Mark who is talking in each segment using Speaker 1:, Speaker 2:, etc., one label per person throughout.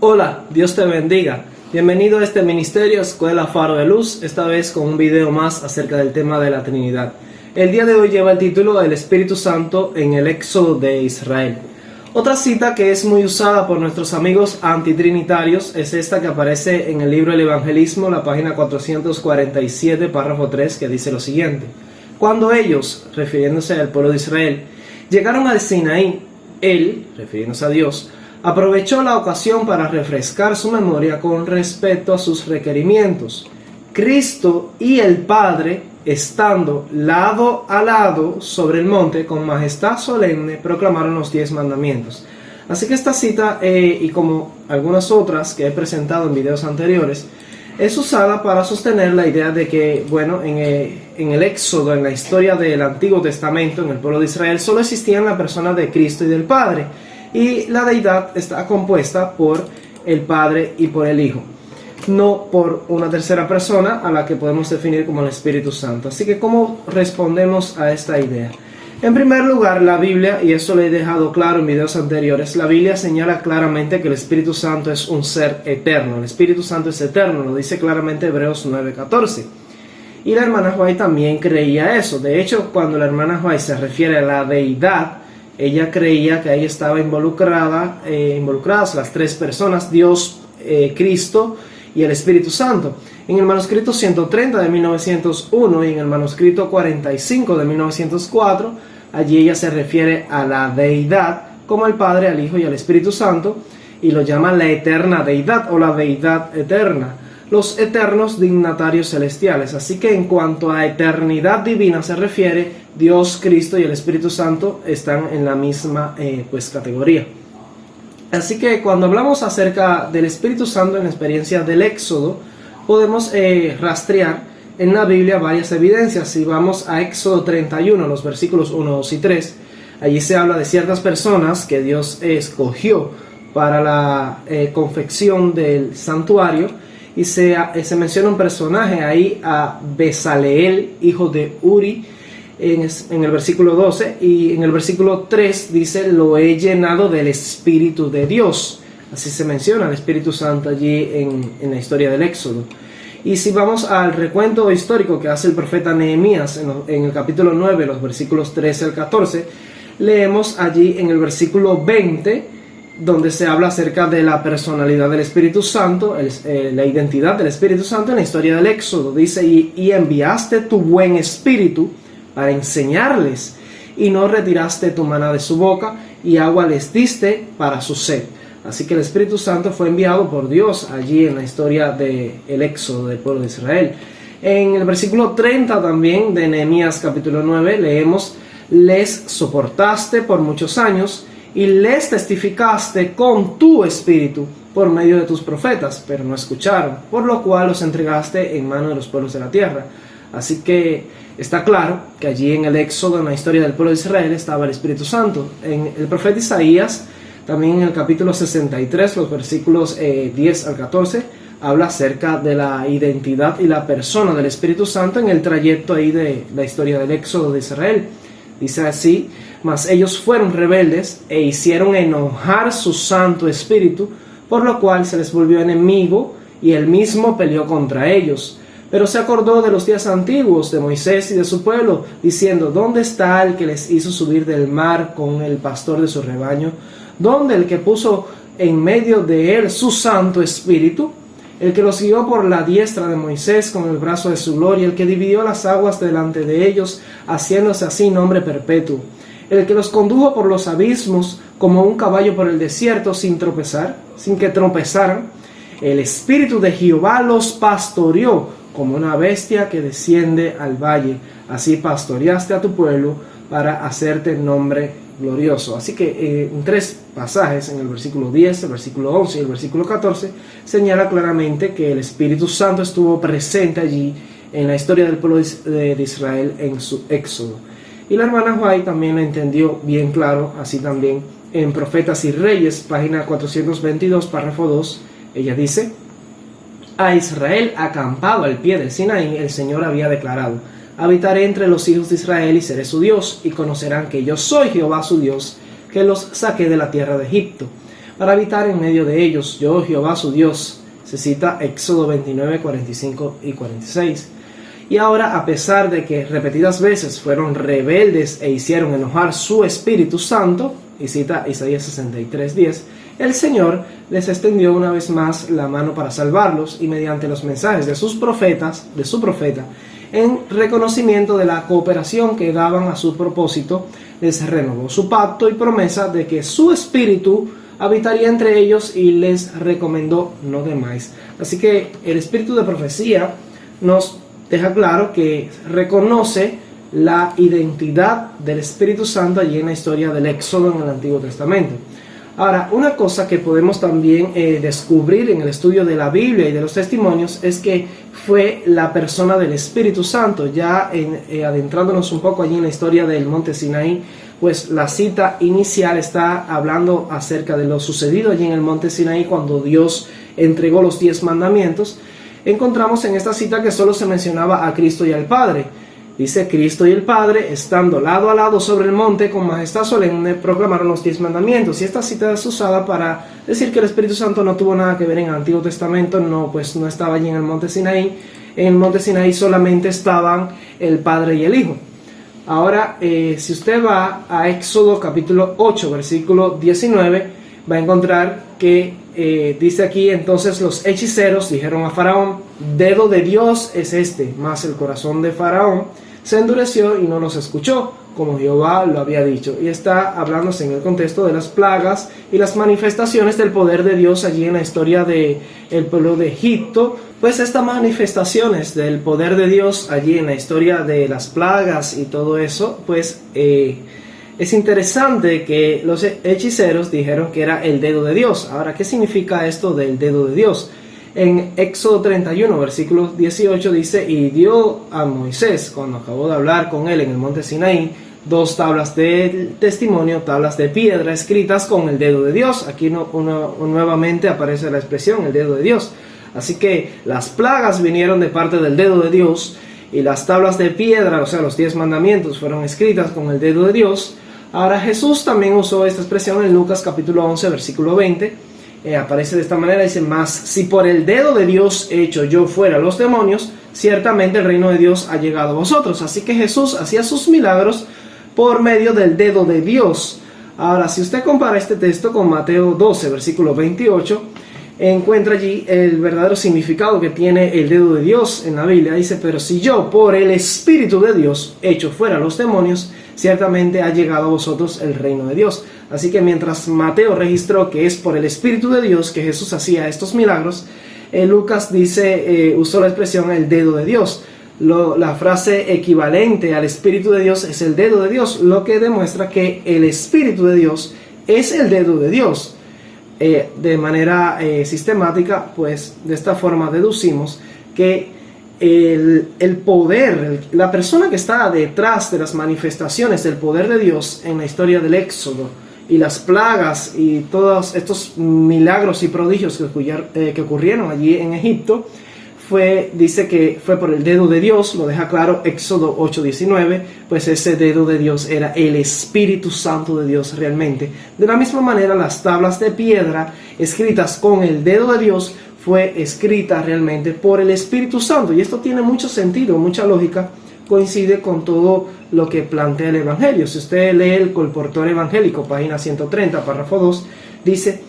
Speaker 1: Hola, Dios te bendiga. Bienvenido a este ministerio Escuela Faro de Luz, esta vez con un video más acerca del tema de la Trinidad. El día de hoy lleva el título El Espíritu Santo en el Éxodo de Israel. Otra cita que es muy usada por nuestros amigos antitrinitarios es esta que aparece en el libro El Evangelismo, la página 447, párrafo 3, que dice lo siguiente: Cuando ellos, refiriéndose al pueblo de Israel, llegaron al Sinaí, él, refiriéndose a Dios, aprovechó la ocasión para refrescar su memoria con respecto a sus requerimientos. Cristo y el Padre, estando lado a lado sobre el monte, con majestad solemne, proclamaron los 10 mandamientos. Así que esta cita, y como algunas otras que he presentado en videos anteriores, es usada para sostener la idea de que, bueno, en el Éxodo, en la historia del Antiguo Testamento, en el pueblo de Israel, solo existían la persona de Cristo y del Padre, y la deidad está compuesta por el Padre y por el Hijo, no por una tercera persona a la que podemos definir como el Espíritu Santo. Así que, ¿cómo respondemos a esta idea? En primer lugar, la Biblia, y eso lo he dejado claro en videos anteriores, la Biblia señala claramente que el Espíritu Santo es un ser eterno. El Espíritu Santo es eterno, lo dice claramente Hebreos 9:14. Y la hermana White también creía eso. De hecho, cuando la hermana White se refiere a la deidad, ella creía que ahí estaba involucradas las tres personas, Dios, Cristo y el Espíritu Santo. En el manuscrito 130 de 1901 y en el manuscrito 45 de 1904, allí ella se refiere a la deidad como al Padre, al Hijo y al Espíritu Santo, y lo llama la eterna deidad o la deidad eterna, los eternos dignatarios celestiales. Así que en cuanto a eternidad divina se refiere, Dios, Cristo y el Espíritu Santo están en la misma categoría. Así que cuando hablamos acerca del Espíritu Santo en la experiencia del Éxodo, podemos rastrear en la Biblia varias evidencias. Si vamos a Éxodo 31, los versículos 1, 2 y 3, allí se habla de ciertas personas que Dios escogió para la confección del santuario, y se menciona un personaje ahí, a Bezaleel, hijo de Uri, en el versículo 12, y en el versículo 3 dice: lo he llenado del Espíritu de Dios. Así se menciona el Espíritu Santo allí en la historia del Éxodo. Y si vamos al recuento histórico que hace el profeta Nehemías en el capítulo 9, los versículos 13 al 14, leemos allí en el versículo 20, donde se habla acerca de la personalidad del Espíritu Santo, la identidad del Espíritu Santo en la historia del Éxodo. Dice: y enviaste tu buen Espíritu para enseñarles, y no retiraste tu maná de su boca, y agua les diste para su sed. Así que el Espíritu Santo fue enviado por Dios allí en la historia del Éxodo del pueblo de Israel. En el versículo 30 también de Nehemías capítulo 9 leemos: les soportaste por muchos años, y les testificaste con tu espíritu por medio de tus profetas, pero no escucharon, por lo cual los entregaste en mano de los pueblos de la tierra. Así que está claro que allí en el Éxodo, en la historia del pueblo de Israel, estaba el Espíritu Santo. En el profeta Isaías, también en el capítulo 63, los versículos 10 al 14, habla acerca de la identidad y la persona del Espíritu Santo en el trayecto ahí de la historia del Éxodo de Israel. Dice así: mas ellos fueron rebeldes e hicieron enojar su Santo Espíritu, por lo cual se les volvió enemigo, y él mismo peleó contra ellos. Pero se acordó de los días antiguos de Moisés y de su pueblo, diciendo: ¿dónde está el que les hizo subir del mar con el pastor de su rebaño? ¿Dónde el que puso en medio de él su Santo Espíritu? El que los guió por la diestra de Moisés con el brazo de su gloria, el que dividió las aguas delante de ellos, haciéndose así nombre perpetuo. El que los condujo por los abismos como un caballo por el desierto, sin que tropezaran. El Espíritu de Jehová los pastoreó como una bestia que desciende al valle. Así pastoreaste a tu pueblo para hacerte nombre glorioso. Así que en tres pasajes, en el versículo 10, el versículo 11 y el versículo 14, señala claramente que el Espíritu Santo estuvo presente allí en la historia del pueblo de Israel en su Éxodo. Y la hermana White también lo entendió bien claro, así también en Profetas y Reyes, página 422, párrafo 2, ella dice: a Israel acampado al pie del Sinaí, el Señor había declarado: habitaré entre los hijos de Israel y seré su Dios, y conocerán que yo soy Jehová su Dios, que los saqué de la tierra de Egipto. para habitar en medio de ellos. Yo, Jehová su Dios. Se cita Éxodo 29, 45 y 46. Y ahora, a pesar de que repetidas veces fueron rebeldes e hicieron enojar su Espíritu Santo, y cita Isaías 63, 10, el Señor les extendió una vez más la mano para salvarlos, y mediante los mensajes de su profeta, en reconocimiento de la cooperación que daban a su propósito, les renovó su pacto y promesa de que su Espíritu habitaría entre ellos y les recomendó no temáis. Así que el espíritu de profecía nos deja claro que reconoce la identidad del Espíritu Santo allí en la historia del Éxodo en el Antiguo Testamento. Ahora, una cosa que podemos también descubrir en el estudio de la Biblia y de los testimonios es que fue la persona del Espíritu Santo. Ya adentrándonos un poco allí en la historia del monte Sinaí, pues la cita inicial está hablando acerca de lo sucedido allí en el monte Sinaí cuando Dios entregó los 10 mandamientos. Encontramos en esta cita que solo se mencionaba a Cristo y al Padre. Dice: Cristo y el Padre, estando lado a lado sobre el monte, con majestad solemne, proclamaron los 10 mandamientos. Y esta cita es usada para decir que el Espíritu Santo no tuvo nada que ver en el Antiguo Testamento, pues no estaba allí en el monte Sinaí. En el monte Sinaí solamente estaban el Padre y el Hijo. Ahora, si usted va a Éxodo capítulo 8, versículo 19, va a encontrar que dice aquí: entonces los hechiceros dijeron a Faraón: dedo de Dios es este. Mas el corazón de Faraón se endureció y no los escuchó, como Jehová lo había dicho. Y está hablándose en el contexto de las plagas y las manifestaciones del poder de Dios allí en la historia del pueblo de Egipto. Pues estas manifestaciones del poder de Dios allí en la historia de las plagas y todo eso, pues es interesante que los hechiceros dijeron que era el dedo de Dios. Ahora, ¿qué significa esto del dedo de Dios? En Éxodo 31, versículo 18 dice: y dio a Moisés, cuando acabó de hablar con él en el monte Sinaí, 2 tablas de testimonio, tablas de piedra escritas con el dedo de Dios. Aquí nuevamente aparece la expresión el dedo de Dios. Así que las plagas vinieron de parte del dedo de Dios, y las tablas de piedra, o sea, los 10 mandamientos, fueron escritas con el dedo de Dios. Ahora, Jesús también usó esta expresión en Lucas capítulo 11, versículo 20. Aparece de esta manera, dice: mas si por el dedo de Dios hecho yo fuera los demonios, ciertamente el reino de Dios ha llegado a vosotros. Así que Jesús hacía sus milagros por medio del dedo de Dios. Ahora, si usted compara este texto con Mateo 12, versículo 28, encuentra allí el verdadero significado que tiene el dedo de Dios en la Biblia. Dice: pero si yo por el Espíritu de Dios echo fuera los demonios, ciertamente ha llegado a vosotros el reino de Dios. Así que mientras Mateo registró que es por el Espíritu de Dios que Jesús hacía estos milagros, Lucas usó la expresión el dedo de Dios. La frase equivalente al Espíritu de Dios es el dedo de Dios, lo que demuestra que el Espíritu de Dios es el dedo de Dios. De manera sistemática, pues de esta forma deducimos que el poder, la persona que está detrás de las manifestaciones del poder de Dios en la historia del Éxodo y las plagas y todos estos milagros y prodigios que ocurrieron allí en Egipto, dice que fue por el dedo de Dios. Lo deja claro Éxodo 8:19, pues ese dedo de Dios era el Espíritu Santo de Dios realmente. De la misma manera, las tablas de piedra escritas con el dedo de Dios fue escrita realmente por el Espíritu Santo, y esto tiene mucho sentido, mucha lógica, coincide con todo lo que plantea el Evangelio. Si usted lee el Colportor Evangélico, página 130, párrafo 2, dice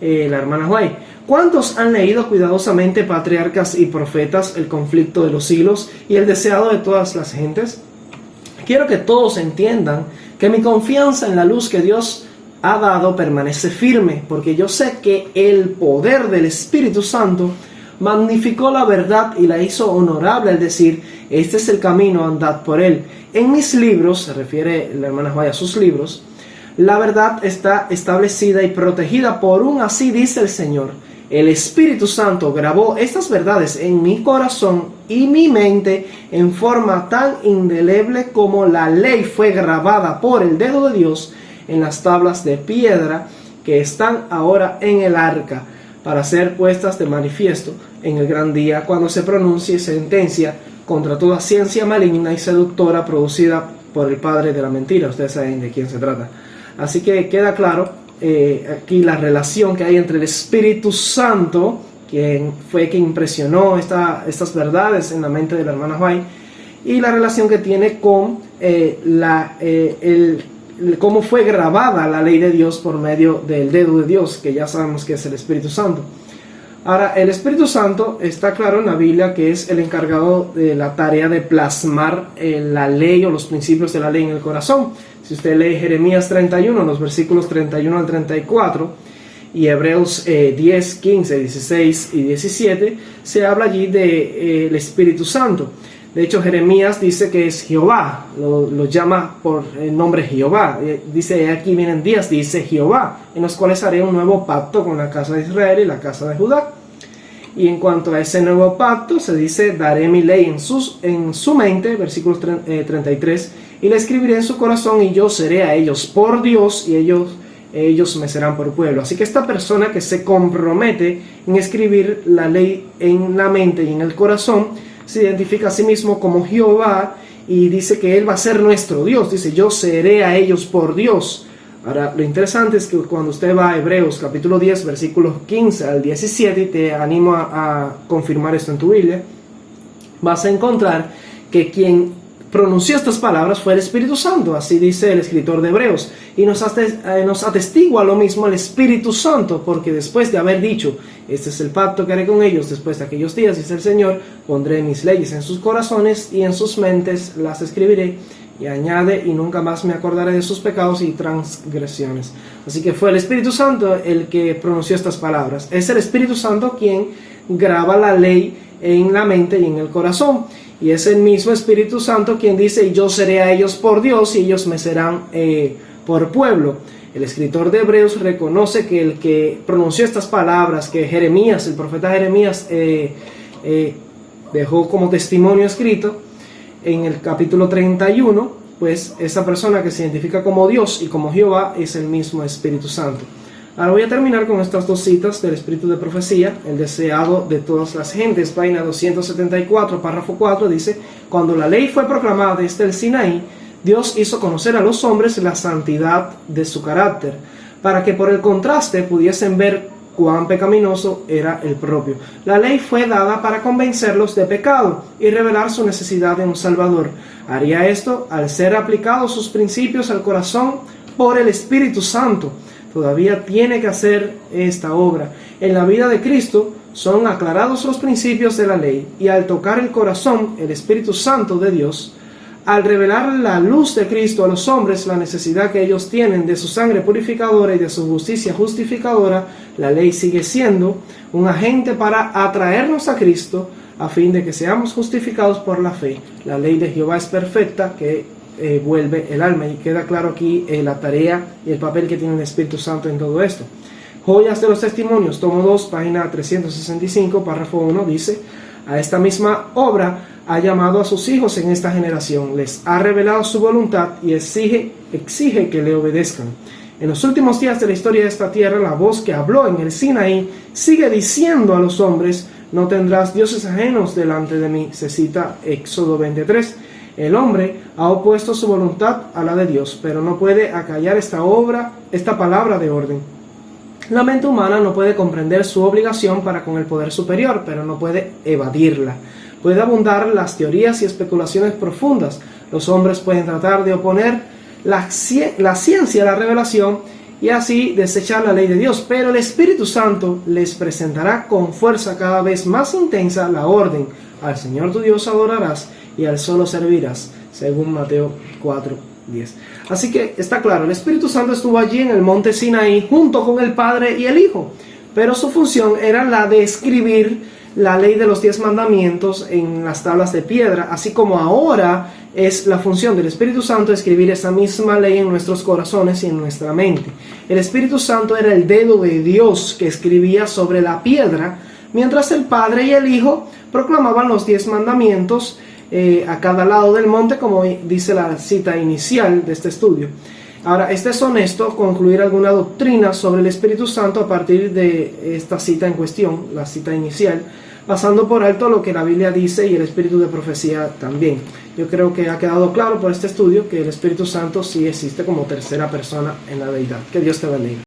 Speaker 1: la hermana White: ¿cuántos han leído cuidadosamente Patriarcas y Profetas, el conflicto de los siglos y el deseado de todas las gentes? Quiero que todos entiendan que mi confianza en la luz que Dios ha dado permanece firme, porque yo sé que el poder del Espíritu Santo magnificó la verdad y la hizo honorable al decir: este es el camino, andad por él. En mis libros, se refiere la hermana White a sus libros, la verdad está establecida y protegida por un así dice el Señor. El Espíritu Santo grabó estas verdades en mi corazón y mi mente en forma tan indeleble como la ley fue grabada por el dedo de Dios en las tablas de piedra que están ahora en el arca, para ser puestas de manifiesto en el gran día, cuando se pronuncie sentencia contra toda ciencia maligna y seductora producida por el padre de la mentira. Ustedes saben de quién se trata. Así que queda claro aquí la relación que hay entre el Espíritu Santo, quien fue quien impresionó estas verdades en la mente de la hermana White, y la relación que tiene con cómo fue grabada la ley de Dios por medio del dedo de Dios, que ya sabemos que es el Espíritu Santo. Ahora, el Espíritu Santo está claro en la Biblia que es el encargado de la tarea de plasmar la ley o los principios de la ley en el corazón. Si usted lee Jeremías 31, los versículos 31 al 34, y Hebreos 10, 15, 16 y 17, se habla allí del Espíritu Santo. De hecho, Jeremías dice que es Jehová, lo llama por el nombre Jehová. Dice, aquí vienen días, dice Jehová, en los cuales haré un nuevo pacto con la casa de Israel y la casa de Judá. Y en cuanto a ese nuevo pacto, se dice, daré mi ley en su mente, versículo 33, y la escribiré en su corazón, y yo seré a ellos por Dios, y ellos me serán por pueblo. Así que esta persona que se compromete en escribir la ley en la mente y en el corazón, se identifica a sí mismo como Jehová y dice que Él va a ser nuestro Dios. Dice, yo seré a ellos por Dios. Ahora, lo interesante es que cuando usted va a Hebreos capítulo 10, versículos 15 al 17, y te animo a confirmar esto en tu Biblia, vas a encontrar que quien pronunció estas palabras fue el Espíritu Santo. Así dice el escritor de Hebreos. Y nos atestigua lo mismo el Espíritu Santo, porque después de haber dicho, este es el pacto que haré con ellos después de aquellos días, dice el Señor, pondré mis leyes en sus corazones y en sus mentes las escribiré. Y añade, y nunca más me acordaré de sus pecados y transgresiones. Así que fue el Espíritu Santo el que pronunció estas palabras. Es el Espíritu Santo quien graba la ley en la mente y en el corazón. Y es el mismo Espíritu Santo quien dice, y yo seré a ellos por Dios y ellos me serán por pueblo. El escritor de Hebreos reconoce que el que pronunció estas palabras, que Jeremías, el profeta Jeremías, dejó como testimonio escrito en el capítulo 31, pues esa persona que se identifica como Dios y como Jehová es el mismo Espíritu Santo. Ahora voy a terminar con estas dos citas del Espíritu de Profecía, el deseado de todas las gentes, página 274, párrafo 4, dice, cuando la ley fue proclamada desde el Sinaí, Dios hizo conocer a los hombres la santidad de su carácter, para que por el contraste pudiesen ver cuán pecaminoso era el propio. La ley fue dada para convencerlos de pecado y revelar su necesidad de un Salvador. Haría esto al ser aplicados sus principios al corazón por el Espíritu Santo. Todavía tiene que hacer esta obra. En la vida de Cristo son aclarados los principios de la ley y al tocar el corazón, el Espíritu Santo de Dios, al revelar la luz de Cristo a los hombres, la necesidad que ellos tienen de su sangre purificadora y de su justicia justificadora, la ley sigue siendo un agente para atraernos a Cristo a fin de que seamos justificados por la fe. La ley de Jehová es perfecta, que vuelve el alma, y queda claro aquí la tarea y el papel que tiene el Espíritu Santo en todo esto. Joyas de los Testimonios, tomo 2, página 365, párrafo 1, dice, a esta misma obra ha llamado a sus hijos en esta generación, les ha revelado su voluntad y exige que le obedezcan. En los últimos días de la historia de esta tierra, la voz que habló en el Sinaí sigue diciendo a los hombres, no tendrás dioses ajenos delante de mí, se cita Éxodo 23. El hombre ha opuesto su voluntad a la de Dios, pero no puede acallar esta palabra de orden. La mente humana no puede comprender su obligación para con el poder superior, pero no puede evadirla. Puede abundar las teorías y especulaciones profundas. Los hombres pueden tratar de oponer la ciencia a la revelación y así desechar la ley de Dios, pero el Espíritu Santo les presentará con fuerza cada vez más intensa la orden: al Señor tu Dios adorarás y al solo servirás, según Mateo 4:10. Así que está claro, el Espíritu Santo estuvo allí en el monte Sinaí junto con el Padre y el Hijo, pero su función era la de escribir la ley de los 10 mandamientos en las tablas de piedra, así como ahora es la función del Espíritu Santo escribir esa misma ley en nuestros corazones y en nuestra mente. El Espíritu Santo era el dedo de Dios que escribía sobre la piedra, mientras el Padre y el Hijo proclamaban los 10 mandamientos a cada lado del monte, como dice la cita inicial de este estudio. Ahora, es deshonesto concluir alguna doctrina sobre el Espíritu Santo a partir de esta cita en cuestión, la cita inicial, pasando por alto lo que la Biblia dice y el Espíritu de Profecía también. Yo creo que ha quedado claro por este estudio que el Espíritu Santo sí existe como tercera persona en la deidad. Que Dios te bendiga.